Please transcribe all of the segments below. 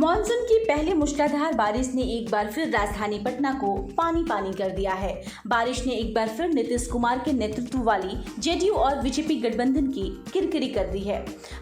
Monsoon की पहली मूसलाधार बारिश ने एक बार फिर राजधानी पटना को पानी पानी कर दिया है। बारिश ने एक बार फिर नीतीश कुमार के नेतृत्व वाली जेडीयू और बीजेपी गठबंधन की किरकिरी कर दी है।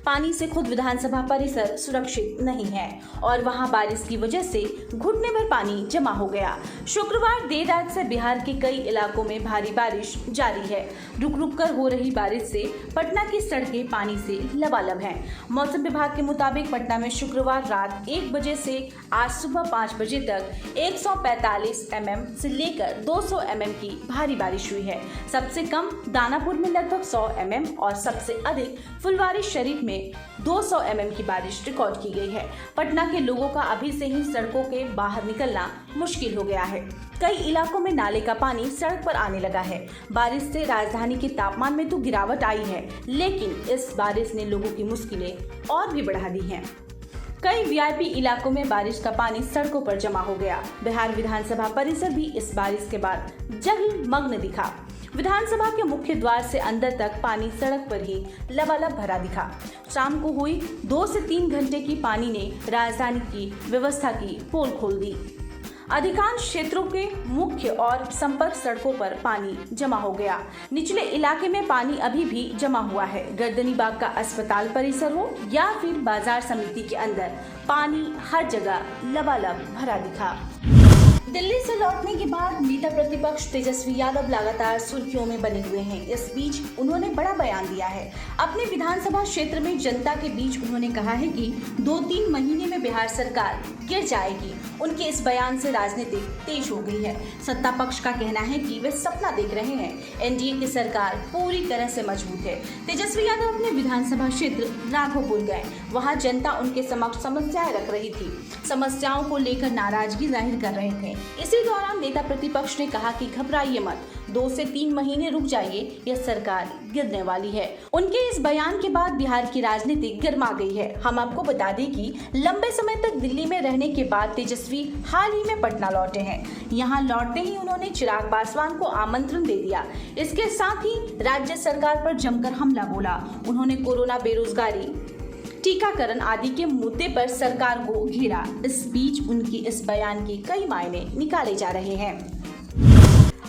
पानी से खुद विधानसभा परिसर सुरक्षित नहीं है और वहां बारिश की वजह से घुटने भर पानी जमा हो गया। शुक्रवार देर रात से बिहार के कई इलाकों में भारी बारिश जारी है। रुक रुक कर हो रही बारिश से पटना की सड़कें पानी से लबालब हैं। मौसम विभाग के मुताबिक पटना में शुक्रवार रात 1 बजे से आज सुबह 5 बजे तक 145 mm से लेकर 200 mm की भारी बारिश हुई है। सबसे कम दानापुर में लगभग 100 mm और सबसे अधिक फुलवारी शरीफ में 200 mm की बारिश रिकॉर्ड की गई है। पटना के लोगों का अभी से ही सड़कों के बाहर निकलना मुश्किल हो गया है। कई इलाकों में नाले का पानी सड़क पर आने लगा है। बारिश से राजधानी के तापमान में तो गिरावट आई है, लेकिन इस बारिश ने लोगों की मुश्किलें और भी बढ़ा दी हैं। कई वीआईपी इलाकों में बारिश का पानी सड़कों पर जमा हो गया। बिहार विधानसभा परिसर भी इस बारिश के बाद जलमग्न दिखा। विधानसभा के मुख्य द्वार से अंदर तक पानी सड़क पर ही लबालब भरा दिखा। शाम को हुई 2 से 3 घंटे की पानी ने राजधानी की व्यवस्था की पोल खोल दी। अधिकांश क्षेत्रों के मुख्य और संपर्क सड़कों पर पानी जमा हो गया। निचले इलाके में पानी अभी भी जमा हुआ है। गर्दनी बाग का अस्पताल परिसर हो या फिर बाजार समिति के अंदर पानी हर जगह लबालब भरा दिखा। दिल्ली से लौटने के बाद नेता प्रतिपक्ष तेजस्वी यादव लगातार सुर्खियों में बने हुए हैं। इस बीच उन्होंने बड़ा बयान दिया है। अपने विधानसभा क्षेत्र में जनता के बीच उन्होंने कहा है कि 2-3 महीने में बिहार सरकार गिर जाएगी। उनके इस बयान से राजनीति तेज हो गई है। सत्ता पक्ष का कहना है कि वे सपना देख रहे हैं। एनडीए की सरकार पूरी तरह से मजबूत है। तेजस्वी यादव अपने विधानसभा क्षेत्र राघोपुर गए। वहाँ जनता उनके समक्ष समस्याएं रख रही थी। समस्याओं को लेकर नाराजगी जाहिर कर रहे थे। इसी दौरान नेता प्रतिपक्ष ने कहा कि घबराइए मत, 2 से 3 महीने रुक जाइए, यह सरकार गिरने वाली है। उनके इस बयान के बाद बिहार की राजनीति गर्मा गई है। हम आपको बता दें कि लंबे समय तक दिल्ली में रहने के बाद तेजस्वी हाल ही में पटना लौटे हैं। यहाँ लौटते ही उन्होंने चिराग पासवान को आमंत्रण दे दिया। इसके साथ ही राज्य सरकार पर जमकर हमला बोला। उन्होंने कोरोना, बेरोजगारी, टीकाकरण आदि के मुद्दे पर सरकार को घेरा। इस बीच उनकी इस बयान के कई मायने निकाले जा रहे हैं।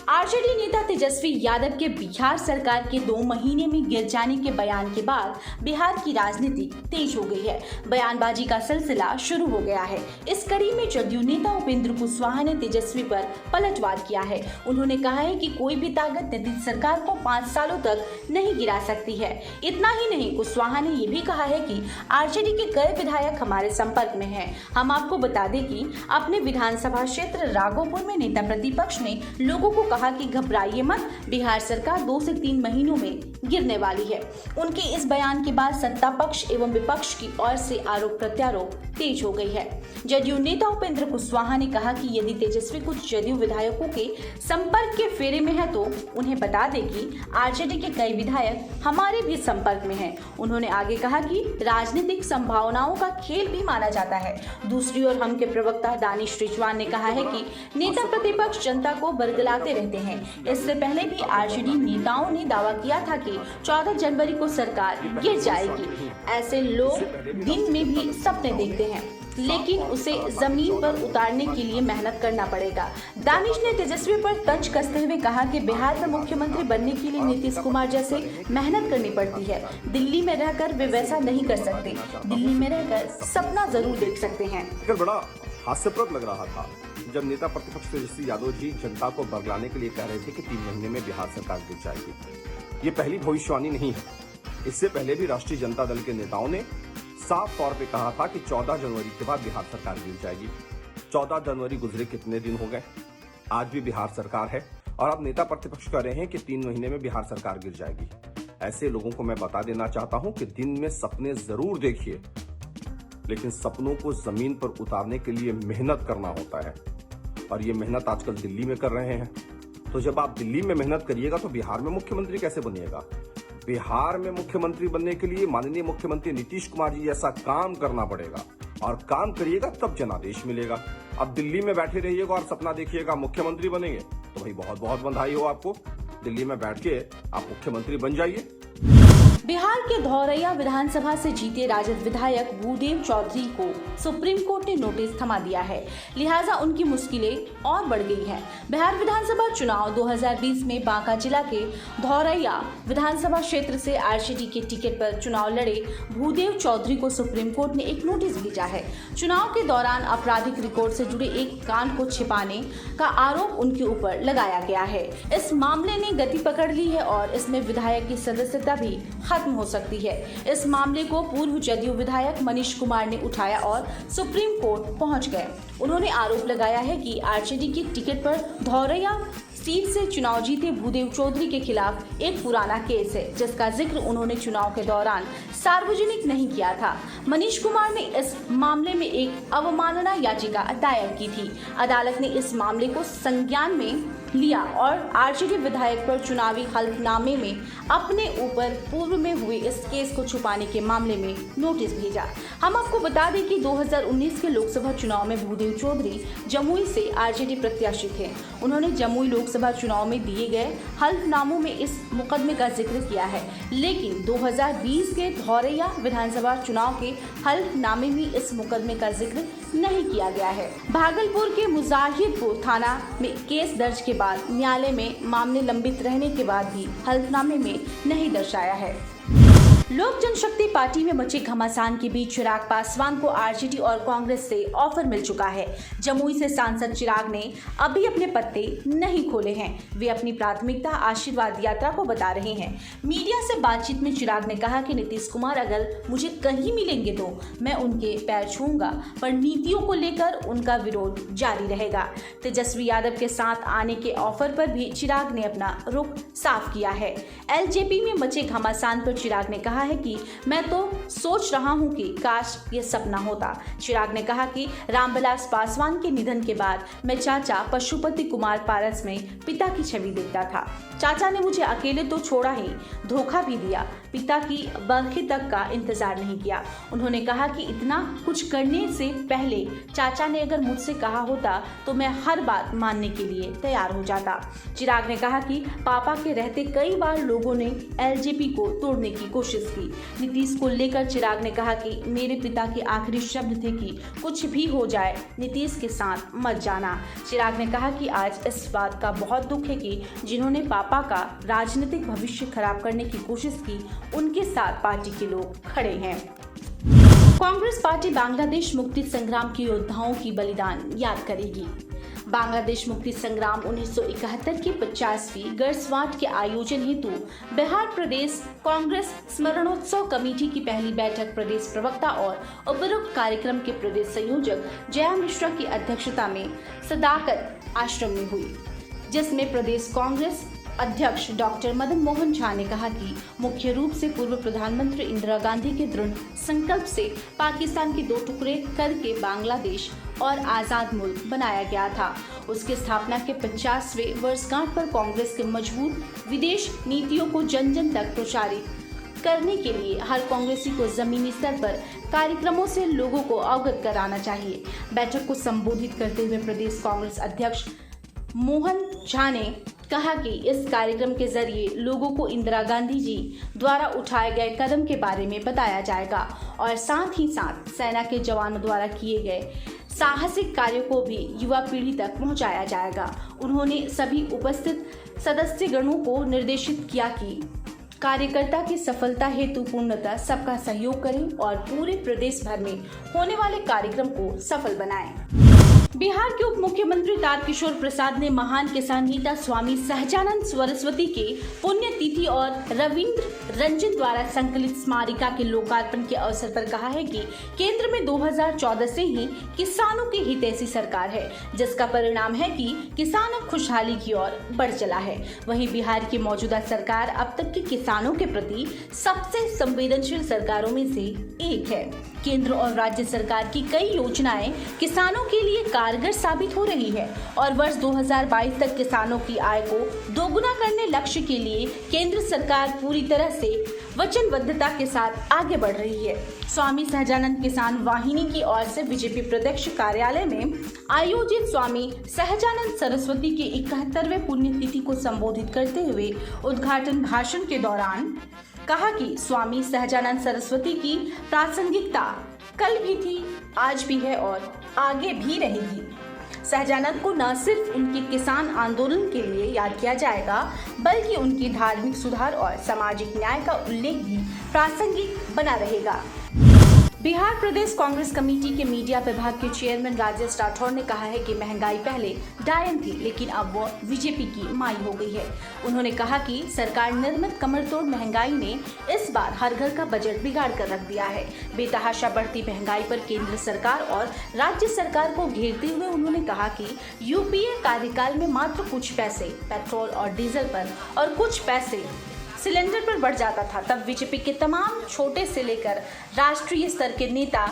आरजेडी नेता तेजस्वी यादव के बिहार सरकार के 2 महीने में गिर जाने के बयान के बाद बिहार की राजनीति तेज हो गई है। बयानबाजी का सिलसिला शुरू हो गया है। इस कड़ी में जदयू नेता उपेंद्र कुशवाहा ने तेजस्वी पर पलटवार किया है। उन्होंने कहा है कि कोई भी ताकत नीतीश सरकार को 5 सालों तक नहीं गिरा सकती है। इतना ही नहीं, कुशवाहा ने ये भी कहा है कि आरजेडी के कई विधायक हमारे संपर्क में हैं। हम आपको बता दें कि अपने विधानसभा क्षेत्र राघोपुर में नेता प्रतिपक्ष ने लोगों को कहा कि घबराइए मत, बिहार सरकार 2 से 3 महीनों में गिरने वाली है। उनके इस बयान के बाद सत्ता पक्ष एवं विपक्ष की ओर से आरोप प्रत्यारोप तेज हो गई है। जदयू नेता उपेंद्र कुशवाहा ने कहा कि यदि तेजस्वी कुछ जदयू विधायकों के संपर्क के फेरे में है तो उन्हें बता दें कि आरजेडी के कई विधायक हमारे भी संपर्क में हैं। उन्होंने आगे कहा कि राजनीतिक संभावनाओं का खेल भी माना जाता है। दूसरी ओर हम के प्रवक्ता दानिश रिजवान ने कहा है कि नेता प्रतिपक्ष जनता को बरगलाते रहते हैं। इससे पहले भी आरजेडी नेताओं ने दावा किया था कि 14 जनवरी को सरकार गिर जाएगी। ऐसे लोग दिन में भी सपने देखते हैं, लेकिन उसे जमीन पर उतारने के लिए मेहनत करना पड़ेगा। दानिश ने तेजस्वी पर तंज कसते हुए कहा कि बिहार में मुख्यमंत्री बनने के लिए नीतीश कुमार जैसे मेहनत करनी पड़ती है। दिल्ली में रहकर वे वैसा नहीं कर सकते। दिल्ली में रहकर सपना जरूर देख सकते हैं। बड़ा हास्यप्रद लग रहा था जब नेता प्रतिपक्ष तेजस्वी यादव जी जनता को बरगलाने के लिए कह रहे थे कि 3 महीने में बिहार सरकार गिर जाएगी। ये पहली भविष्यवाणी नहीं है। इससे पहले भी राष्ट्रीय जनता दल के नेताओं ने साफ तौर पे कहा था कि 14 जनवरी के बाद बिहार सरकार गिर जाएगी। 14 जनवरी गुजरे कितने दिन हो गए, आज भी बिहार सरकार है और अब नेता प्रतिपक्ष कह रहे हैं कि 3 महीने में बिहार सरकार गिर जाएगी। ऐसे लोगों को मैं बता देना चाहता हूं कि दिन में सपने जरूर देखिए, लेकिन सपनों को जमीन पर उतारने के लिए मेहनत करना होता है और ये मेहनत आजकल दिल्ली में कर रहे हैं। तो जब आप दिल्ली में मेहनत करिएगा तो बिहार में मुख्यमंत्री कैसे बनिएगा? बिहार में मुख्यमंत्री बनने के लिए माननीय मुख्यमंत्री नीतीश कुमार जी जैसा काम करना पड़ेगा और काम करिएगा तब जनादेश मिलेगा। अब दिल्ली में बैठे रहिएगा और सपना देखिएगा मुख्यमंत्री बनेंगे तो भाई बहुत बहुत बधाई हो आपको। दिल्ली में बैठ के आप मुख्यमंत्री बन जाइए। बिहार के धौरैया विधानसभा से जीते राजद विधायक भूदेव चौधरी को सुप्रीम कोर्ट ने नोटिस थमा दिया है, लिहाजा उनकी मुश्किलें और बढ़ गई हैं। बिहार विधानसभा चुनाव 2020 में बांका जिला के धौरैया विधानसभा क्षेत्र से आरजेडी के टिकट पर चुनाव लड़े भूदेव चौधरी को सुप्रीम कोर्ट ने एक नोटिस भेजा है। चुनाव के दौरान आपराधिक रिकॉर्ड से जुड़े एक कांड को छिपाने का आरोप उनके ऊपर लगाया गया है। इस मामले ने गति पकड़ ली है और इसमें विधायक की सदस्यता भी खत्म हो सकती है। इस मामले को पूर्व जदयू विधायक मनीष कुमार ने उठाया और सुप्रीम कोर्ट पहुंच गए। उन्होंने आरोप लगाया है कि आरजेडी के टिकट पर धौरैया सीट से चुनाव जीते भूदेव चौधरी के खिलाफ एक पुराना केस है, जिसका जिक्र उन्होंने चुनाव के दौरान सार्वजनिक नहीं किया था। मनीष कुमार ने इस मामले में एक अवमानना याचिका दायर की थी। अदालत ने इस मामले को संज्ञान में लिया और आरजेडी विधायक पर चुनावी हल्फनामे में अपने ऊपर पूर्व में हुए इस केस को छुपाने के मामले में नोटिस भेजा। हम आपको बता दें कि 2019 के लोकसभा चुनाव में भूदेव चौधरी जमुई से आरजेडी प्रत्याशी थे। उन्होंने जमुई लोकसभा चुनाव में दिए गए हल्फनामों में इस मुकदमे का जिक्र किया है, लेकिन 2020 के धौरैया विधानसभा चुनाव के हल्फनामे में इस मुकदमे का जिक्र नहीं किया गया है। भागलपुर के मुजाहिदपुर थाना में केस दर्ज के बाद न्यायालय में मामले लंबित रहने के बाद भी हल्फनामे में नहीं दर्शाया है। लोक जनशक्ति पार्टी में मचे घमासान के बीच चिराग पासवान को आरजेडी और कांग्रेस से ऑफर मिल चुका है। जमुई से सांसद चिराग ने अभी अपने पत्ते नहीं खोले हैं। वे अपनी प्राथमिकता आशीर्वाद यात्रा को बता रहे हैं। मीडिया से बातचीत में चिराग ने कहा कि नीतीश कुमार अगर मुझे कहीं मिलेंगे तो मैं उनके पैर छूऊंगा, पर नीतियों को लेकर उनका विरोध जारी रहेगा। तेजस्वी यादव के साथ आने के ऑफर पर भी चिराग ने अपना रुख साफ किया है। एलजेपी में मचे घमासान पर चिराग ने कहा है कि मैं तो सोच रहा हूं कि काश ये सपना होता। चिराग ने कहा कि रामविलास पासवान के निधन के बाद मैं चाचा पशुपति कुमार पारस में पिता की छवि देखता था। चाचा ने मुझे अकेले तो छोड़ा ही, धोखा भी दिया। पिता की बरखी तक का इंतजार नहीं किया। उन्होंने कहा कि इतना कुछ करने से पहले चाचा ने अगर मुझसे कहा होता तो मैं हर बात मानने के लिए तैयार हो जाता। चिराग ने कहा कि पापा के रहते कई बार लोगों ने एलजेपी को तोड़ने की कोशिश की। नीतीश को लेकर चिराग ने कहा कि मेरे पिता के आखिरी शब्द थे कि कुछ भी हो जाए नीतीश के साथ मत जाना। चिराग ने कहा कि आज इस बात का बहुत दुख है कि जिन्होंने पापा का राजनीतिक भविष्य खराब करने की कोशिश की, उनके साथ पार्टी के लोग खड़े हैं। कांग्रेस पार्टी बांग्लादेश मुक्ति संग्राम के योद्धाओं की बलिदान याद करेगी। बांग्लादेश मुक्ति संग्राम 1971 की 50वीं वर्षगांठ के आयोजन हेतु बिहार प्रदेश कांग्रेस स्मरणोत्सव कमेटी की पहली बैठक प्रदेश प्रवक्ता और उपरोक्त कार्यक्रम के प्रदेश संयोजक जया मिश्रा की अध्यक्षता में सदाकत आश्रम में हुई, जिसमें प्रदेश कांग्रेस अध्यक्ष डॉक्टर मदन मोहन झा ने कहा कि मुख्य रूप से पूर्व प्रधानमंत्री इंदिरा गांधी के दृढ़ संकल्प से पाकिस्तान के दो टुकड़े करके बांग्लादेश और आजाद मुल्क बनाया गया था। उसकी स्थापना के 50वें वर्षगांठ पर कांग्रेस के मजबूत विदेश नीतियों को जन जन तक प्रचारित करने के लिए हर कांग्रेसी को जमीनी स्तर पर कार्यक्रमों से लोगों को अवगत कराना चाहिए। बैठक को संबोधित करते हुए प्रदेश कांग्रेस अध्यक्ष मोहन झा ने कहा कि इस कार्यक्रम के जरिए लोगों को इंदिरा गांधी जी द्वारा उठाए गए कदम के बारे में बताया जाएगा और साथ ही साथ सेना के जवानों द्वारा किए गए साहसिक कार्यों को भी युवा पीढ़ी तक पहुंचाया जाएगा। उन्होंने सभी उपस्थित सदस्यगणों को निर्देशित किया कि कार्यकर्ता की सफलता हेतु पूर्णतः सबका सहयोग करें और पूरे प्रदेश भर में होने वाले कार्यक्रम को सफल बनाएं। बिहार के उप मुख्यमंत्री तारकिशोर प्रसाद ने महान किसान नेता स्वामी सहजानंद सरस्वती के पुण्यतिथि और रविंद्र रंजन द्वारा संकलित स्मारिका के लोकार्पण के अवसर पर कहा है कि केंद्र में 2014 से ही किसानों की हितैषी सरकार है, जिसका परिणाम है कि किसान अब खुशहाली की ओर बढ़ चला है। वहीं बिहार की मौजूदा सरकार अब तक के किसानों के प्रति सबसे संवेदनशील सरकारों में से एक है। केंद्र और राज्य सरकार की कई योजनाएं किसानों के लिए कारगर साबित हो रही है और वर्ष 2022 तक किसानों की आय को दोगुना करने लक्ष्य के लिए केंद्र सरकार पूरी तरह से वचनबद्धता के साथ आगे बढ़ रही है। स्वामी सहजानंद किसान वाहिनी की ओर से बीजेपी प्रदेश कार्यालय में आयोजित स्वामी सहजानंद सरस्वती के 71वें पुण्यतिथि को संबोधित करते हुए उद्घाटन भाषण के दौरान कहा कि स्वामी सहजानंद सरस्वती की प्रासंगिकता कल भी थी, आज भी है और आगे भी रहेगी। सहजानंद को न सिर्फ उनके किसान आंदोलन के लिए याद किया जाएगा, बल्कि उनकी धार्मिक सुधार और सामाजिक न्याय का उल्लेख भी प्रासंगिक बना रहेगा। बिहार प्रदेश कांग्रेस कमेटी के मीडिया विभाग के चेयरमैन राजेश राठौर ने कहा है कि महंगाई पहले डायन थी, लेकिन अब वो बीजेपी की माई हो गई है। उन्होंने कहा कि सरकार निर्मित कमरतोड़ महंगाई ने इस बार हर घर का बजट बिगाड़ कर रख दिया है। बेतहाशा बढ़ती महंगाई पर केंद्र सरकार और राज्य सरकार को घेरते हुए उन्होंने कहा कि यूपीए कार्यकाल में मात्र कुछ पैसे पेट्रोल और डीजल पर और कुछ पैसे सिलेंडर पर बढ़ जाता था, तब बीजेपी के तमाम छोटे से लेकर राष्ट्रीय स्तर के नेता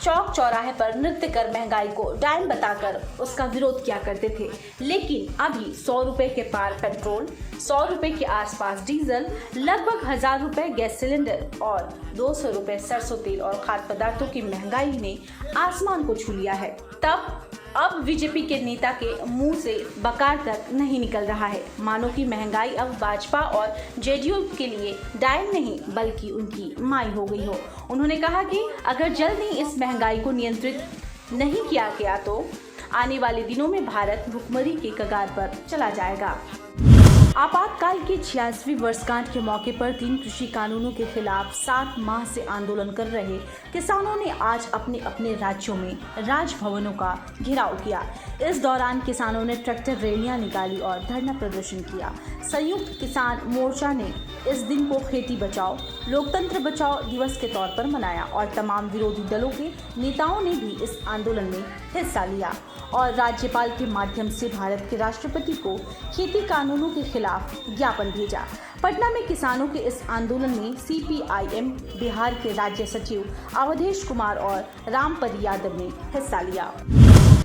चौक चौराहे पर नृत्य कर महंगाई को डायन बताकर उसका विरोध किया करते थे। लेकिन अभी 100 रुपए के पार पेट्रोल, 100 रुपए के आसपास डीजल, लगभग 1000 रुपए गैस सिलेंडर और 200 रुपए सरसों तेल और खाद्य पदार्थों की महंगाई ने आसमान को छू लिया है। तब अब बीजेपी के नेता के मुंह से बकार तक नहीं निकल रहा है। मानो कि महंगाई अब भाजपा और जेडीयू के लिए डायन नहीं बल्कि उनकी माई हो गई हो। उन्होंने कहा कि अगर जल्द ही इस महंगाई को नियंत्रित नहीं किया गया तो आने वाले दिनों में भारत भुखमरी के कगार पर चला जाएगा। आपातकाल की 86वीं वर्षगांठ के मौके पर 3 कृषि कानूनों के खिलाफ 7 माह से आंदोलन कर रहे किसानों ने आज अपने अपने राज्यों में राजभवनों का घेराव किया। इस दौरान किसानों ने ट्रैक्टर रैलियां निकाली और धरना प्रदर्शन किया। संयुक्त किसान मोर्चा ने इस दिन को खेती बचाओ लोकतंत्र बचाओ दिवस के तौर पर मनाया और तमाम विरोधी दलों के नेताओं ने भी इस आंदोलन में हिस्सा लिया और राज्यपाल के माध्यम से भारत के राष्ट्रपति को खेती कानूनों के खिलाफ ज्ञापन भेजा। पटना में किसानों के इस आंदोलन में सीपीआईएम बिहार के राज्य सचिव अवधेश कुमार और रामपरी यादव ने हिस्सा लिया।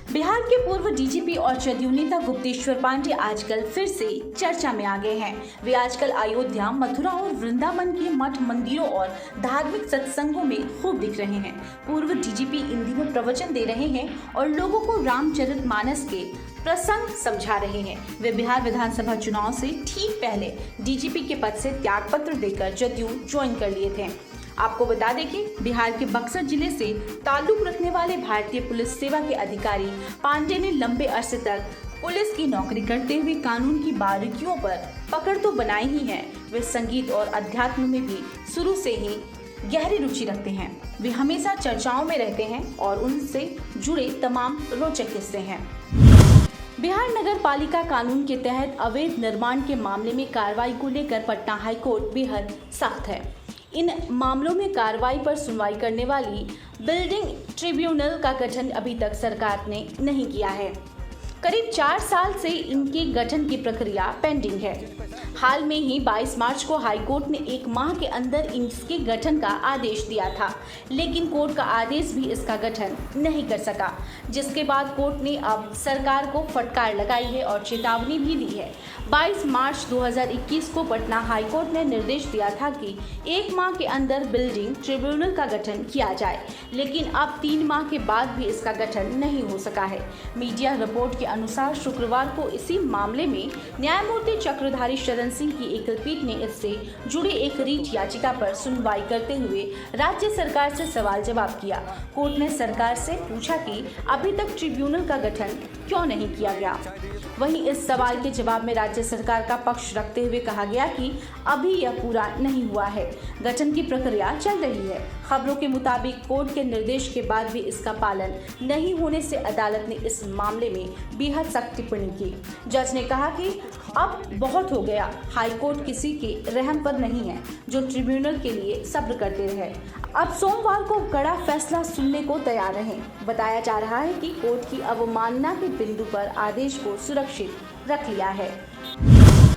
बिहार के पूर्व डीजीपी और जदयू नेता गुप्तेश्वर पांडे आजकल फिर से चर्चा में आ गए हैं। वे आजकल अयोध्या, मथुरा और वृंदावन के मठ मंदिरों और धार्मिक सत्संगों में खूब दिख रहे हैं। पूर्व डीजीपी इन दिनों प्रवचन दे रहे हैं और लोगों को रामचरितमानस के प्रसंग समझा रहे हैं। वे बिहार विधानसभा चुनाव से ठीक पहले डीजीपी के पद से त्यागपत्र देकर जदयू ज्वाइन कर लिए थे। आपको बता दें कि बिहार के बक्सर जिले से ताल्लुक रखने वाले भारतीय पुलिस सेवा के अधिकारी पांडे ने लंबे अरसे तक पुलिस की नौकरी करते हुए कानून की बारीकियों पर पकड़ तो बनाई ही है, वे संगीत और अध्यात्म में भी शुरू से ही गहरी रुचि रखते हैं। वे हमेशा चर्चाओं में रहते हैं और उनसे जुड़े तमाम रोचक किस्से हैं। बिहार नगर पालिका कानून के तहत अवैध निर्माण के मामले में कार्रवाई को लेकर पटना हाईकोर्ट बेहद सख्त है। इन मामलों में कार्रवाई पर सुनवाई करने वाली बिल्डिंग ट्रिब्यूनल का गठन अभी तक सरकार ने नहीं किया है। करीब 4 साल से इनके गठन की प्रक्रिया पेंडिंग है। हाल में ही 22 मार्च को हाईकोर्ट ने 1 माह के अंदर इसके गठन का आदेश दिया था, लेकिन कोर्ट का आदेश भी इसका गठन नहीं कर सका, जिसके बाद कोर्ट ने अब सरकार को फटकार लगाई है और चेतावनी भी दी है। 22 मार्च 2021 को पटना हाईकोर्ट ने निर्देश दिया था कि 1 माह के अंदर बिल्डिंग ट्रिब्यूनल का गठन किया जाए, लेकिन अब 3 माह के बाद भी इसका गठन नहीं हो सका है। मीडिया रिपोर्ट के अनुसार शुक्रवार को इसी मामले में न्यायमूर्ति चक्रधारी शरण सिंह की एकल पीठ ने इससे जुड़ी एक रीट याचिका पर सुनवाई करते हुए राज्य सरकार से सवाल जवाब किया। कोर्ट ने सरकार से पूछा कि अभी तक ट्रिब्यूनल का गठन क्यों नहीं किया गया। वहीं इस सवाल के जवाब में राज्य सरकार का पक्ष रखते हुए कहा गया कि अभी यह पूरा नहीं हुआ है, गठन की प्रक्रिया चल रही है। खबरों के मुताबिक कोर्ट के निर्देश के बाद भी इसका पालन नहीं होने से अदालत ने इस मामले में बेहद सख्त टिप्पणी की। जज ने कहा कि अब बहुत हो गया, हाईकोर्ट किसी के रहम पर नहीं है जो ट्रिब्यूनल के लिए सब्र करते रहे। अब सोमवार को कड़ा फैसला सुनने को तैयार रहे। बताया जा रहा है कि कोर्ट की अवमानना के बिंदु पर आदेश को सुरक्षित रख लिया है।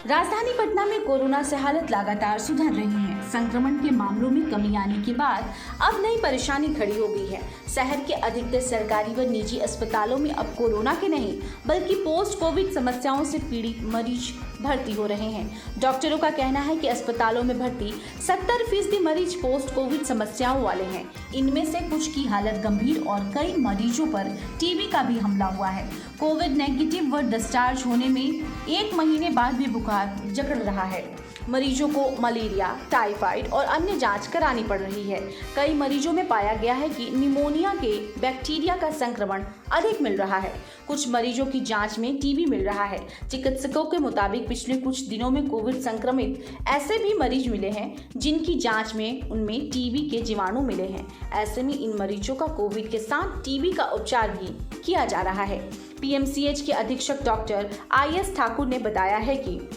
राजधानी पटना में कोरोना से हालत लगातार सुधर रही है। संक्रमण के मामलों में कमी आने के बाद अब नई परेशानी खड़ी हो गई है। शहर के अधिकतर सरकारी व निजी अस्पतालों में अब कोरोना के नहीं बल्कि पोस्ट कोविड समस्याओं से पीड़ित मरीज भर्ती हो रहे हैं। डॉक्टरों का कहना है कि अस्पतालों में भर्ती 70% मरीज पोस्ट कोविड समस्याओं वाले हैं। इनमें से कुछ की हालत गंभीर और कई मरीजों पर टीबी का भी हमला हुआ है। कोविड नेगेटिव व डिस्चार्ज होने में 1 महीने बाद भी बुखार जकड़ रहा है। मरीजों को मलेरिया, टाइफाइड टाइफाइड और अन्य जांच करानी पड़ रही है। कई मरीजों में पाया गया है कि निमोनिया के बैक्टीरिया का संक्रमण अधिक मिल रहा है। कुछ मरीजों की जांच में टीबी मिल रहा है। चिकित्सकों के मुताबिक पिछले कुछ दिनों में कोविड संक्रमित ऐसे भी मरीज मिले हैं जिनकी जांच में उनमें टीबी के जीवाणु मिले हैं। ऐसे में इन मरीजों का कोविड के साथ टीबी का उपचार भी किया जा रहा है। पीएमसीएच के अधीक्षक डॉक्टर IS ठाकुर ने बताया है कि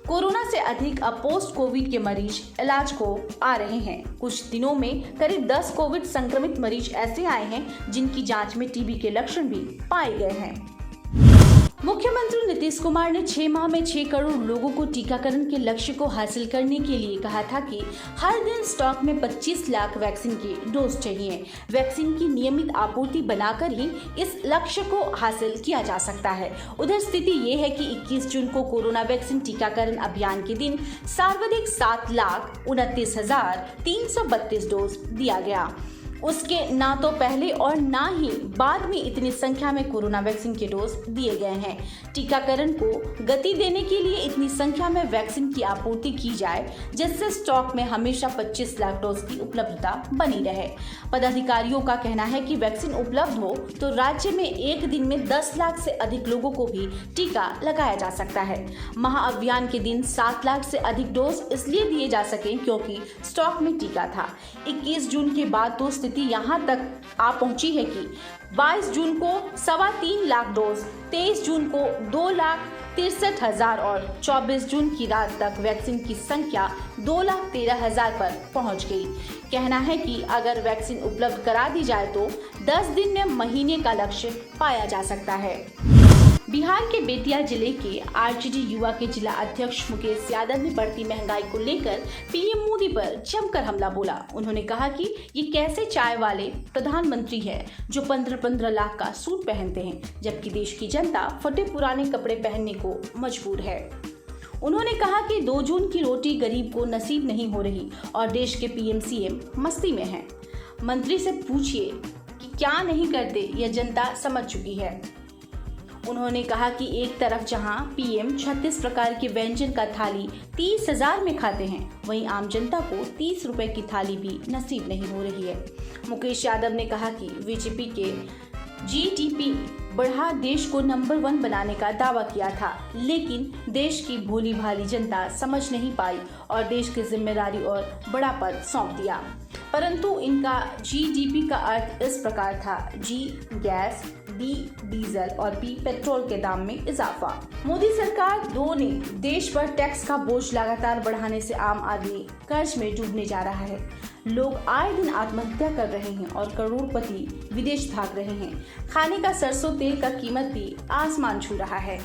कोरोना से अधिक अब पोस्ट कोविड के मरीज इलाज को आ रहे हैं। कुछ दिनों में करीब 10 कोविड संक्रमित मरीज ऐसे आए हैं जिनकी जांच में टीबी के लक्षण भी पाए गए हैं। मुख्यमंत्री नीतीश कुमार ने 6 माह में 6 करोड़ लोगों को टीकाकरण के लक्ष्य को हासिल करने के लिए कहा था कि हर दिन स्टॉक में 25 लाख वैक्सीन के डोज चाहिए। वैक्सीन की नियमित आपूर्ति बनाकर ही इस लक्ष्य को हासिल किया जा सकता है। उधर स्थिति ये है कि 21 जून को कोरोना वैक्सीन टीकाकरण अभियान के दिन सर्वाधिक 7,29,332 डोज दिया गया। उसके ना तो पहले और ना ही बाद में इतनी संख्या में कोरोना वैक्सीन के डोज दिए गए हैं। टीकाकरण को गति देने के लिए इतनी संख्या में वैक्सीन की आपूर्ति की जाए जिससे स्टॉक में हमेशा 25 लाख डोज की उपलब्धता बनी रहे। पदाधिकारियों का कहना है कि वैक्सीन उपलब्ध हो तो राज्य में एक दिन में 10 लाख से अधिक लोगों को भी टीका लगाया जा सकता है। महाअभियान के दिन 7 लाख से अधिक डोज इसलिए दिए जा सके क्योंकि स्टॉक में टीका था। 21 जून के बाद तो स्थिति यहाँ तक आ पहुंची है कि 22 जून को 3.25 लाख डोज, 23 जून को 2,63,000 और 24 जून की रात तक वैक्सीन की संख्या 2,13,000 पर पहुंच गई। कहना है कि अगर वैक्सीन उपलब्ध करा दी जाए तो 10 दिन में महीने का लक्ष्य पाया जा सकता है। बिहार के बेतिया जिले के आरजेडी युवा के जिला अध्यक्ष मुकेश यादव ने बढ़ती महंगाई को लेकर पीएम मोदी पर जमकर हमला बोला। उन्होंने कहा कि ये कैसे चाय वाले प्रधानमंत्री हैं जो 15-15 लाख का सूट पहनते हैं जबकि देश की जनता फटे पुराने कपड़े पहनने को मजबूर है। उन्होंने कहा कि 2 जून की रोटी गरीब को नसीब नहीं हो रही और देश के पीएम सीएम मस्ती में हैं। मंत्री से पूछिए कि क्या नहीं करते, यह जनता समझ चुकी है। उन्होंने कहा कि एक तरफ जहां पीएम 36 प्रकार के व्यंजन का थाली 30,000 में खाते हैं, वहीं आम जनता को 30 रुपए की थाली भी नसीब नहीं हो रही है। मुकेश यादव ने कहा कि बीजेपी के GDP बढ़ा देश को नंबर 1 बनाने का दावा किया था, लेकिन देश की भोली भाली जनता समझ नहीं पाई और देश की जिम्मेदारी और बड़ा पद सौंप दिया। परंतु इनका GDP का अर्थ इस प्रकार था: G गैस, D डीजल और P पेट्रोल के दाम में इजाफा। मोदी सरकार 2 ने देश पर टैक्स का बोझ लगातार बढ़ाने से आम आदमी कर्ज में डूबने जा रहा है। लोग आए दिन आत्महत्या कर रहे हैं और करोड़पति विदेश भाग रहे हैं। खाने का सरसों तेल का कीमत भी आसमान छू रहा है।